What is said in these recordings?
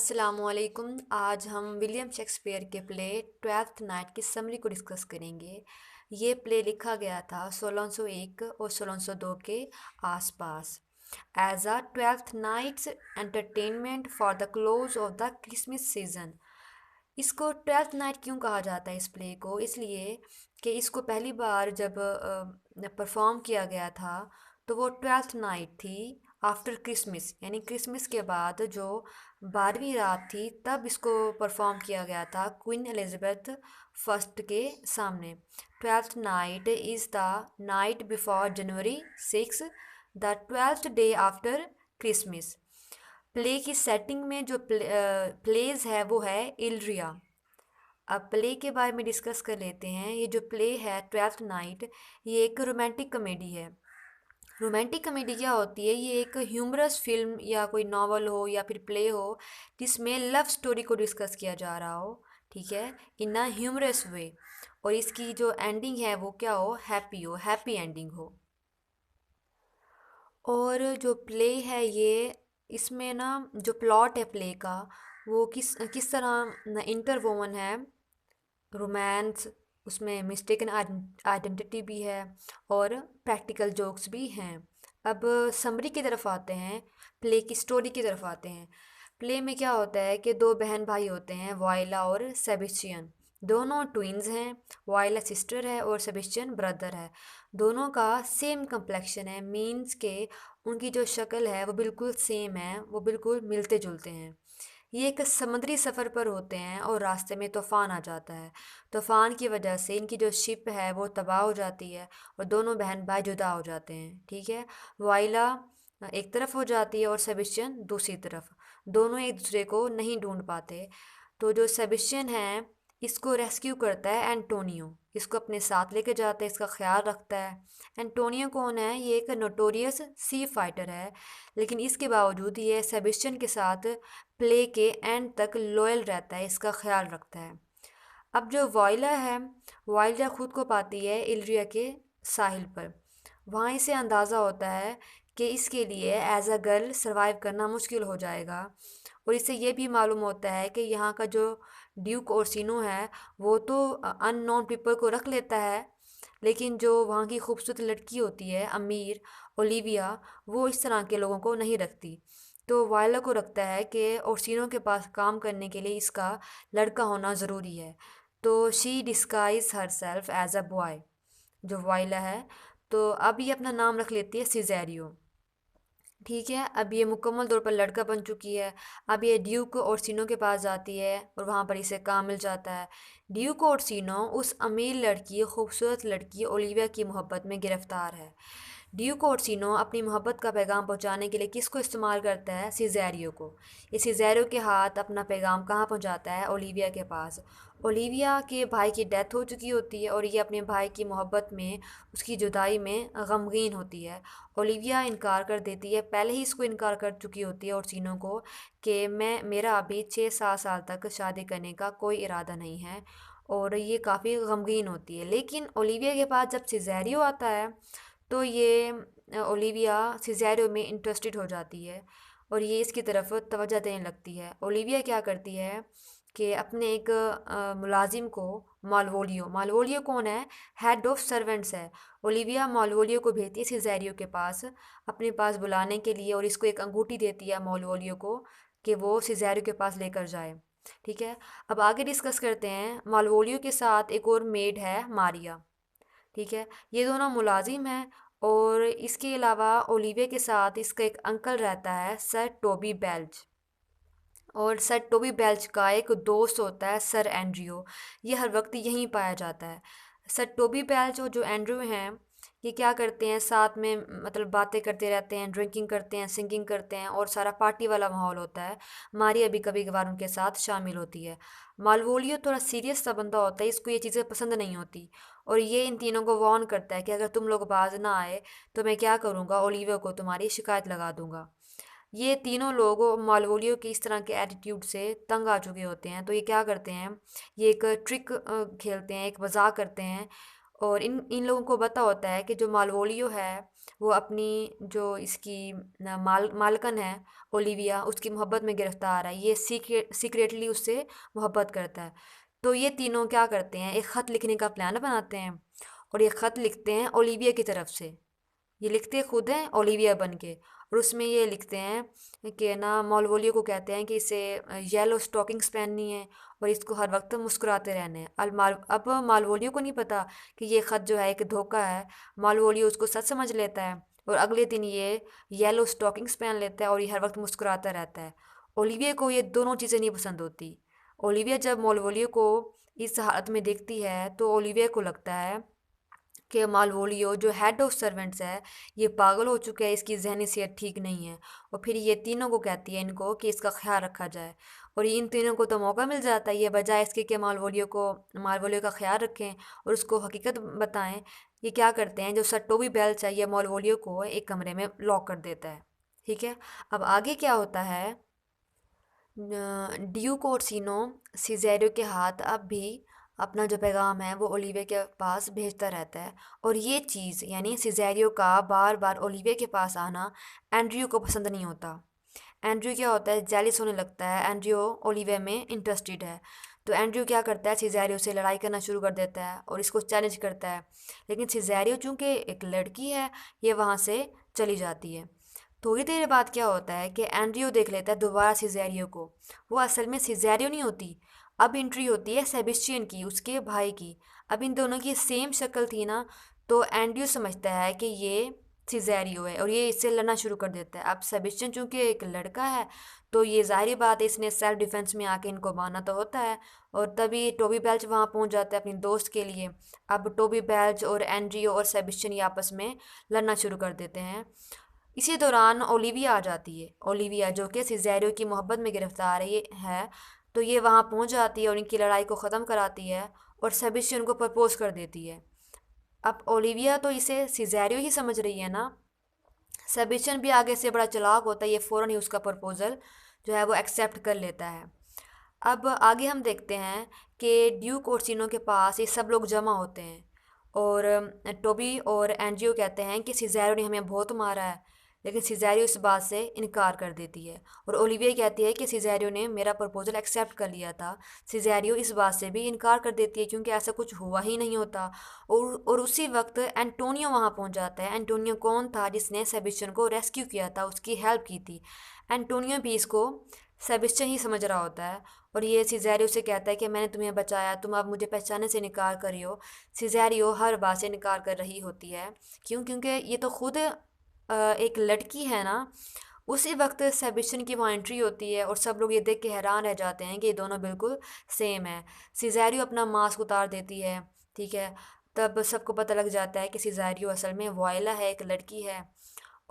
अस्सलामुअलैकुम। आज हम विलियम शेक्सपियर के प्ले ट्वेल्थ नाइट की समरी को डिस्कस करेंगे। ये प्ले लिखा गया था 1601 और 1602 के आसपास as a twelfth night's entertainment for the close of the Christmas season. इसको ट्वेल्थ नाइट क्यों कहा जाता है इस प्ले को? इसलिए कि इसको पहली बार जब परफॉर्म किया गया था तो वो ट्वेल्थ नाइट थी आफ्टर क्रिसमस, यानी क्रिसमस के बाद जो 12वीं रात थी तब इसको परफॉर्म किया गया था क्वीन एलिज़ाबेथ फर्स्ट के सामने। Twelfth night is the night before January 6, the twelfth day after Christmas. Play की सेटिंग में जो प्लेज है वो है इल्ड्रिया। अब प्ले के बारे में डिस्कस कर लेते हैं। ये जो प्ले है ट्वेल्थ नाइट, ये एक रोमांटिक कॉमेडी है। रोमांटिक कॉमेडी क्या होती है? ये एक ह्यूमरस फिल्म या कोई नावल हो या फिर प्ले हो जिसमें लव स्टोरी को डिस्कस किया जा रहा हो, ठीक है, इन अ ह्यूमरस वे। और इसकी जो एंडिंग है वो क्या हो? हैप्पी एंडिंग हो। और जो प्ले है ये, इसमें ना जो प्लॉट है प्ले का वो किस किस तरह इंटरवोवन है। रोमांस, उसमें मिस्टेकन आइडेंटिटी भी है और प्रैक्टिकल जोक्स भी हैं। अब समरी की तरफ आते हैं, प्ले की स्टोरी की तरफ आते हैं। प्ले में क्या होता है कि दो बहन भाई होते हैं, वाइला और सेबेस्टियन। दोनों ट्विन्स हैं। वाइला सिस्टर है और सेबेस्टियन ब्रदर है। दोनों का सेम कम्प्लेक्शन है, मीन्स के उनकी जो शक्ल है वो बिल्कुल सेम है, वो बिल्कुल मिलते जुलते हैं। ये एक समुद्री सफ़र पर होते हैं और रास्ते में तूफ़ान आ जाता है। तूफ़ान की वजह से इनकी जो शिप है वो तबाह हो जाती है और दोनों बहन भाई जुदा हो जाते हैं, ठीक है। वाइला एक तरफ हो जाती है और सेबेस्टियन दूसरी तरफ। दोनों एक दूसरे को नहीं ढूंढ पाते। तो जो सेबेस्टियन है इसको रेस्क्यू करता है एंटोनियो, इसको अपने साथ लेके जाता है, इसका ख्याल रखता है। एंटोनियो कौन है? ये एक नोटोरियस सी फाइटर है, लेकिन इसके बावजूद ये सेबेस्टियन के साथ प्ले के एंड तक लॉयल रहता है, इसका ख्याल रखता है। अब जो वाइला है, वाइला खुद को पाती है इल्रिया के साहिल पर। वहाँ इसे अंदाज़ा होता है कि इसके लिए एज अ गर्ल सरवाइव करना मुश्किल हो जाएगा। और इससे ये भी मालूम होता है कि यहाँ का जो ड्यूक ओर्सिनो है वो तो अननोन पीपल को रख लेता है, लेकिन जो वहाँ की खूबसूरत लड़की होती है अमीर, ओलिविया, वो इस तरह के लोगों को नहीं रखती। तो वायला को लगता है कि ओर्सिनो के पास काम करने के लिए इसका लड़का होना ज़रूरी है। तो she disguise herself as a boy, जो वाइला है। तो अब ये अपना नाम रख लेती है सिजेरियो, ठीक है। अब ये मुकम्मल तौर पर लड़का बन चुकी है। अब ये ड्यूक ओर्सिनो के पास जाती है और वहाँ पर इसे काम मिल जाता है। ड्यूक ओर्सिनो उस अमीर लड़की, खूबसूरत लड़की ओलिविया की मोहब्बत में गिरफ़्तार है। ड्यूक ओर्सिनो अपनी मोहब्बत का पैगाम पहुंचाने के लिए किसको इस्तेमाल करता है? सिजेरियो को। ये सिजेरियो के हाथ अपना पैगाम कहाँ पहुंचाता है? ओलिविया के पास। ओलिविया के भाई की डेथ हो चुकी होती है और ये अपने भाई की मोहब्बत में, उसकी जुदाई में गमगीन होती है। ओलिविया इनकार कर देती है, पहले ही इसको इनकार कर चुकी होती है ओर्सिनो को कि मेरा अभी 6-7 साल तक शादी करने का कोई इरादा नहीं है। और ये काफ़ी गमगीन होती है। लेकिन ओलिविया के पास जब सिजेरियो आता है तो ये ओलिविया सिजेरियो में इंटरेस्टेड हो जाती है और ये इसकी तरफ तवज्जो देने लगती है। ओलिविया क्या करती है कि अपने एक मुलाजिम को, मालवोलियो, मालवोलियो कौन है? हेड ऑफ सर्वेंट्स है। ओलिविया मालवोलियो को भेजती है सिजेरियो के पास अपने पास बुलाने के लिए और इसको एक अंगूठी देती है मालवोलियो को कि वो सिजेरियो के पास लेकर जाए, ठीक है। अब आगे डिस्कस करते हैं। मालवोलियो के साथ एक और मेड है, मारिया, ठीक है। ये दोनों मुलाजिम हैं और इसके अलावा ओलिविया के साथ इसका एक अंकल रहता है, सर टोबी बेल्च। और सर टोबी बेल्च का एक दोस्त होता है, सर एंड्रियो। ये हर वक्त यहीं पाया जाता है। सर टोबी बेल्च और जो एंड्रियो हैं, ये क्या करते हैं, साथ में मतलब बातें करते रहते हैं, ड्रिंकिंग करते हैं, सिंगिंग करते हैं और सारा पार्टी वाला माहौल होता है। मारिया भी कभी कभार उनके साथ शामिल होती है। मालवोलियो थोड़ा सीरियस सा बंदा होता है, इसको ये चीज़ें पसंद नहीं होती और ये इन तीनों को वार्न करता है कि अगर तुम लोग बाज ना आए तो मैं क्या करूँगा, ओलिविया को तुम्हारी शिकायत लगा दूँगा। ये तीनों लोग मालवोलियो के इस तरह के एटीट्यूड से तंग आ चुके होते हैं। तो ये क्या करते हैं, ये एक ट्रिक खेलते हैं, एक मजाक करते हैं और इन इन लोगों को पता होता है कि जो मालवोलियो है वो अपनी जो इसकी मालकन है ओलिविया, उसकी मोहब्बत में गिरफ्तार है। ये सीक्रेटली उससे मोहब्बत करता है। तो ये तीनों क्या करते हैं, एक ख़त लिखने का प्लान बनाते हैं और ये ख़त लिखते हैं ओलिविया की तरफ से। ये लिखते खुद हैं ओलिविया बन के, और उसमें ये लिखते हैं कि ना मालवोलियो को कहते हैं कि इसे येलो स्टॉकिंग्स पहननी है और इसको हर वक्त मुस्कुराते रहना है। अब मालवोलियो को नहीं पता कि ये ख़त जो है एक धोखा है। मालवोलियो उसको सच समझ लेता है और अगले दिन ये येलो स्टॉकिंग्स पहन लेता है और ये हर वक्त मुस्कुराता रहता है। ओलिविया को ये दोनों चीज़ें नहीं पसंद होती। ओलिविया जब मालवोलियो को इस हालत में देखती है तो ओलिविया को लगता है कि मालवोलियो जो हेड ऑफ सर्वेंट्स है ये पागल हो चुका है, इसकी जहनी सेहत ठीक नहीं है। और फिर ये तीनों को कहती है इनको कि इसका ख्याल रखा जाए, और इन तीनों को तो मौका मिल जाता है, ये बजाय इसके कि मालवोलियो का ख्याल रखें और उसको हकीकत बताएं, ये क्या करते हैं, जो सर टोबी बेल्च है ये मालवोलियो को एक कमरे में लॉक कर देता है। ठीक है। अब आगे क्या होता है, ड्यूक ओर्सिनो सिज़ेरियो के हाथ अब भी अपना जो पैगाम है वो ओलिविया के पास भेजता रहता है। और ये चीज़ यानी सिज़ेरियो का बार बार ओलिविया के पास आना एंड्रयू को पसंद नहीं होता। एंड्रयू क्या होता है, जेलिस होने लगता है, एंड्रयू ओलिविया में इंटरेस्टेड है। तो एंड्रयू क्या करता है, सिज़ेरियो से लड़ाई करना शुरू कर देता है और इसको चैलेंज करता है। लेकिन सिज़ेरियो चूँकि एक लड़की है, ये वहाँ से चली जाती है। थोड़ी देर बाद क्या होता है कि एंड्रयू देख लेता है दोबारा सिज़ेरियो को। वो असल में सिज़ेरियो नहीं होती, अब एंट्री होती है सेबेस्टियन की, उसके भाई की। अब इन दोनों की सेम शक्ल थी ना, तो एंड्रयू समझता है कि ये सिज़ेरियो है और ये इससे लड़ना शुरू कर देता है। अब सेबेस्टियन चूँकि एक लड़का है तो ये ज़ाहिर बात है इसने सेल्फ डिफेंस में आके इनको मारना तो होता है। और तभी टोबी बेल्च वहाँ पहुँच जाता है अपनी दोस्त के लिए। अब टोबी बेल्च और एंड्रयू और सेबेस्टियन ये आपस में लड़ना शुरू कर देते हैं। इसी दौरान ओलिविया आ जाती है। ओलिविया जो कि सिज़ेरियो की मोहब्बत में गिरफ्तार है, तो ये वहाँ पहुँच जाती है और इनकी लड़ाई को ख़त्म कराती है और सेबेस्टियन को प्रपोज़ कर देती है। अब ओलिविया तो इसे सिज़ेरियो ही समझ रही है ना, सेबेस्टियन भी आगे से बड़ा चालाक होता है, ये फ़ौरन ही उसका प्रपोज़ल जो है वो एक्सेप्ट कर लेता है। अब आगे हम देखते हैं कि ड्यूक ओर्सिनो के पास ये सब लोग जमा होते हैं और टोबी और एंड्रयू कहते हैं कि सिज़ेरियो ने हमें बहुत मारा है। लेकिन सिज़ेरियो इस बात से इनकार कर देती है और ओलिविया कहती है कि सिज़ेरियो ने मेरा प्रपोज़ल एक्सेप्ट कर लिया था। सिज़ेरियो इस बात से भी इनकार कर देती है क्योंकि ऐसा कुछ हुआ ही नहीं होता। और उसी वक्त एंटोनियो वहाँ पहुँच जाता है। एंटोनियो कौन था, जिसने सेबेस्टियन को रेस्क्यू किया था, उसकी हेल्प की थी। एंटोनियो भी इसको सेबेस्टियन ही समझ रहा होता है और ये सिज़ेरियो से कहता है कि मैंने तुम्हें बचाया, तुम अब मुझे पहचानने से इनकार कर रही हो। सिज़ेरियो हर बात से इनकार कर रही होती है। क्यों? क्योंकि ये तो खुद एक लड़की है ना। उसी वक्त सेबेस्टियन की वहाँ एंट्री होती है और सब लोग ये देख के हैरान रह जाते हैं कि ये दोनों बिल्कुल सेम है। सिज़ेरियो अपना मास्क उतार देती है। ठीक है। तब सबको पता लग जाता है कि सिज़ेरियो असल में वायला है, एक लड़की है।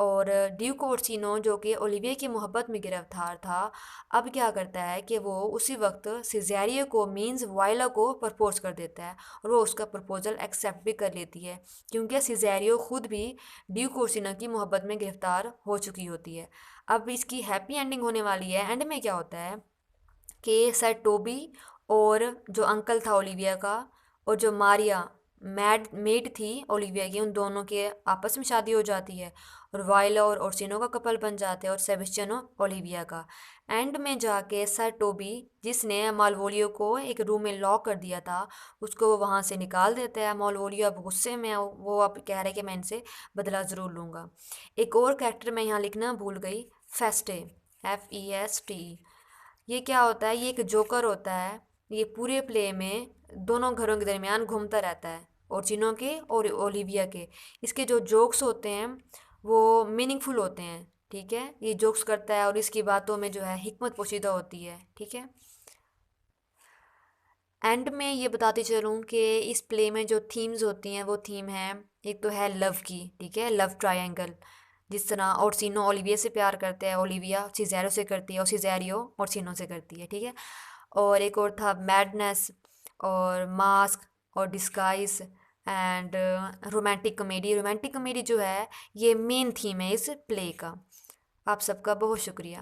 और ड्यूक ओर्सिनो जो कि ओलिविया की मोहब्बत में गिरफ्तार था, अब क्या करता है कि वो उसी वक्त सिज़ेरियो को मीन्स वायला को प्रपोज़ कर देता है और वो उसका प्रपोज़ल एक्सेप्ट भी कर लेती है क्योंकि सिज़ेरियो खुद भी ड्यूक ओर्सिनो की मोहब्बत में गिरफ्तार हो चुकी होती है। अब इसकी हैप्पी एंडिंग होने वाली है। एंड में क्या होता है कि सर टोबी और जो अंकल था ओलिविया का और जो मारिया मेड थी ओलिविया की, उन दोनों के आपस में शादी हो जाती है और वाइला और ओर्सिनो का कपल बन जाते हैं और सेबेस्टियनो ओलिविया का। एंड में जाके सर टोबी जिसने मालवोलियो को एक रूम में लॉक कर दिया था उसको वो वहाँ से निकाल देता है। मालवोलियो अब गुस्से में है, वो अब कह रहा है कि मैं इनसे बदला ज़रूर लूँगा। एक और कैरेक्टर मैं यहाँ लिखना भूल गई, फेस्टे, FEST। ये क्या होता है, ये एक जोकर होता है। ये पूरे प्ले में दोनों घरों के दरमियान घूमता रहता है, ओर्चिनो के और ओलिविया के। इसके जो जोक्स होते हैं वो मीनिंगफुल होते हैं। ठीक है। ये जोक्स करता है और इसकी बातों में जो है हिकमत पोशीदा होती है। ठीक है। एंड में ये बताती चलूँ कि इस प्ले में जो थीम्स होती हैं वो थीम है, एक तो है लव की। ठीक है। लव ट्रायंगल, जिस तरह ओर्सिनो ओलिविया से प्यार करते हैं, ओलिविया सिज़ेरियो से करती है और सिज़ेरियो ओर्सिनो से करती है। ठीक है। और एक और था मैडनेस और मास्क और disguise and romantic comedy. Romantic comedy जो है ये मेन थीम है इस प्ले का। आप सबका बहुत शुक्रिया।